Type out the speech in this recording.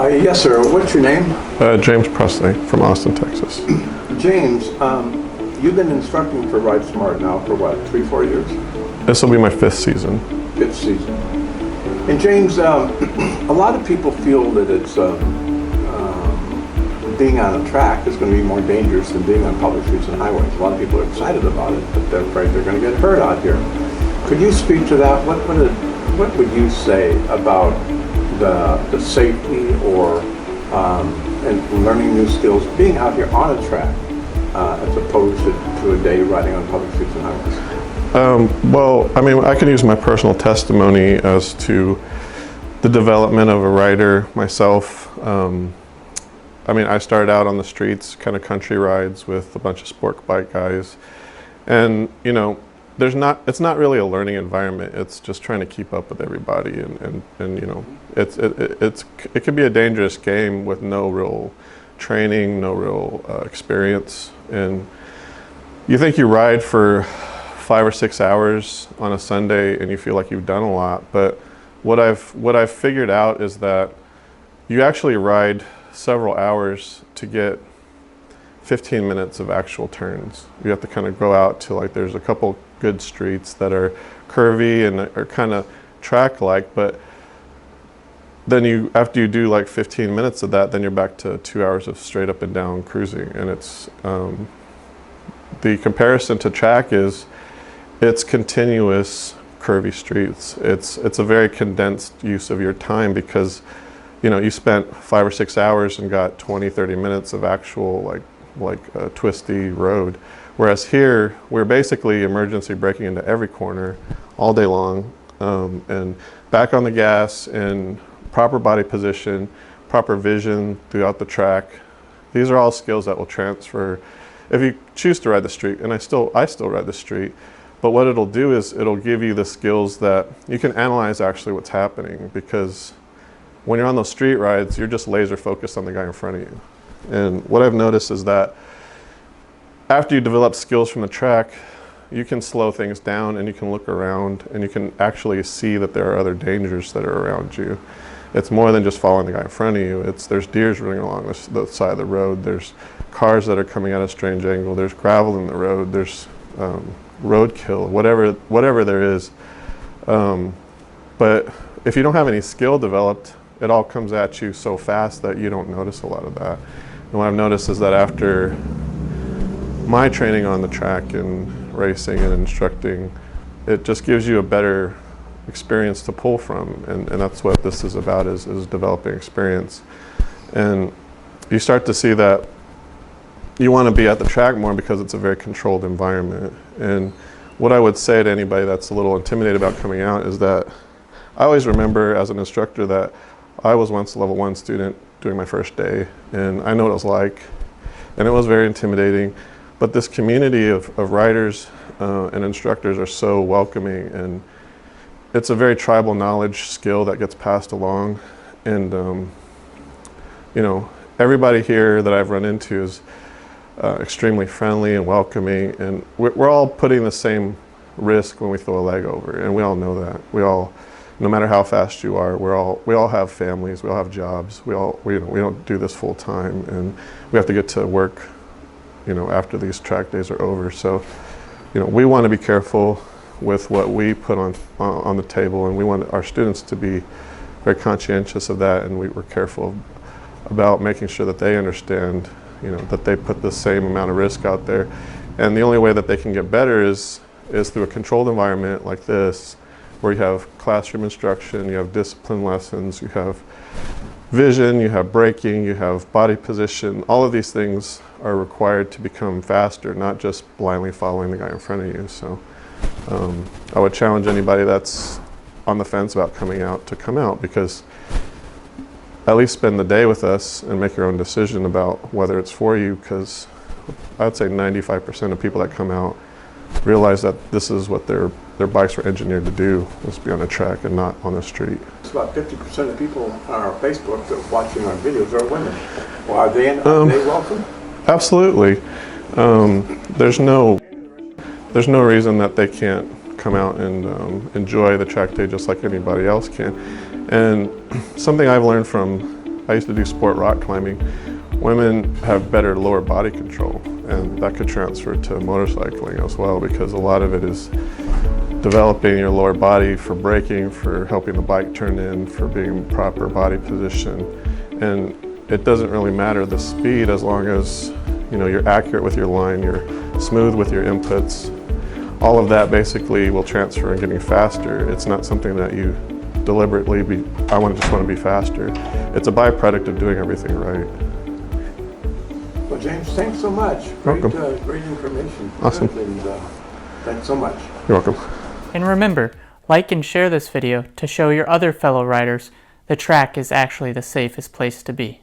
Yes, sir. What's your name? James Presley from Austin, Texas. James, you've been instructing for Ride Smart now for what, 3-4 years? This will be my 5th season. 5th season. And James, a lot of people feel that it's being on a track is going to be more dangerous than being on public streets and highways. A lot of people are excited about it, but they're afraid they're going to get hurt out here. Could you speak to that? What would you say about the safety or and learning new skills being out here on a track as opposed to a day riding on public streets and highways? Well, I mean, I can use my personal testimony as to the development of a rider myself. I mean, I started out on the streets, kind of country rides with a bunch of sport bike guys, and you know, it's not really a learning environment. It's just trying to keep up with everybody, and you know, it can be a dangerous game with no real training, no real experience, and you think you ride for 5 or 6 hours on a Sunday and you feel like you've done a lot, but what I've figured out is that you actually ride several hours to get 15 minutes of actual turns. You have to kind of go out to, like, there's a couple good streets that are curvy and are kind of track-like, but then after you do like 15 minutes of that, then you're back to 2 hours of straight up and down cruising. And it's the comparison to track is it's continuous curvy streets. It's a very condensed use of your time because, you know, you spent 5 or 6 hours and got 20-30 minutes of actual like a twisty road. Whereas here, we're basically emergency braking into every corner all day long, and back on the gas and proper body position, proper vision throughout the track. These are all skills that will transfer if you choose to ride the street, and I still ride the street. But what it'll do is it'll give you the skills that you can analyze actually what's happening, because when you're on those street rides, you're just laser focused on the guy in front of you. And what I've noticed is that after you develop skills from the track, you can slow things down and you can look around and you can actually see that there are other dangers that are around you. It's more than just following the guy in front of you. There's deers running along the side of the road. There's cars that are coming at a strange angle. There's gravel in the road. There's roadkill, whatever there is. But if you don't have any skill developed, it all comes at you so fast that you don't notice a lot of that. And what I've noticed is that after my training on the track and racing and instructing, it just gives you a better experience to pull from, and that's what this is about, is developing experience. And you start to see that you want to be at the track more because it's a very controlled environment. And what I would say to anybody that's a little intimidated about coming out is that I always remember as an instructor that I was once a level 1 student doing my first day, and I know what it was like, and it was very intimidating. But this community of riders and instructors are so welcoming, and it's a very tribal knowledge skill that gets passed along. And you know, everybody here that I've run into is extremely friendly and welcoming, and we're all putting the same risk when we throw a leg over, and we all know that. We all, no matter how fast you are, we all have families, we all have jobs, we don't do this full time, and we have to get to work, you know, after these track days are over. So, you know, we want to be careful with what we put on the table, and we want our students to be very conscientious of that, and we're careful about making sure that they understand, you know, that they put the same amount of risk out there. And the only way that they can get better is through a controlled environment like this, where you have classroom instruction, you have discipline lessons, you have vision, you have braking, you have body position. All of these things are required to become faster, not just blindly following the guy in front of you. So I would challenge anybody that's on the fence about coming out to come out, because at least spend the day with us and make your own decision about whether it's for you, because I'd say 95% of people that come out realize that this is what their bikes were engineered to do, was be on a track and not on the street. It's about 50% of people on our Facebook that are watching our videos are women. Well, are they welcome? Absolutely. There's no reason that they can't come out and enjoy the track day just like anybody else can. And something I've learned from I used to do sport rock climbing. Women have better lower body control, and that could transfer to motorcycling as well, because a lot of it is developing your lower body for braking, for helping the bike turn in, for being proper body position. And it doesn't really matter the speed as long as you're accurate with your line, you're smooth with your inputs. All of that basically will transfer in getting faster. It's not something that you deliberately just want to be faster. It's a byproduct of doing everything right. Well, James, thanks so much. Welcome. Great information. Awesome. Good, and thanks so much. You're welcome. And remember, like and share this video to show your other fellow riders the track is actually the safest place to be.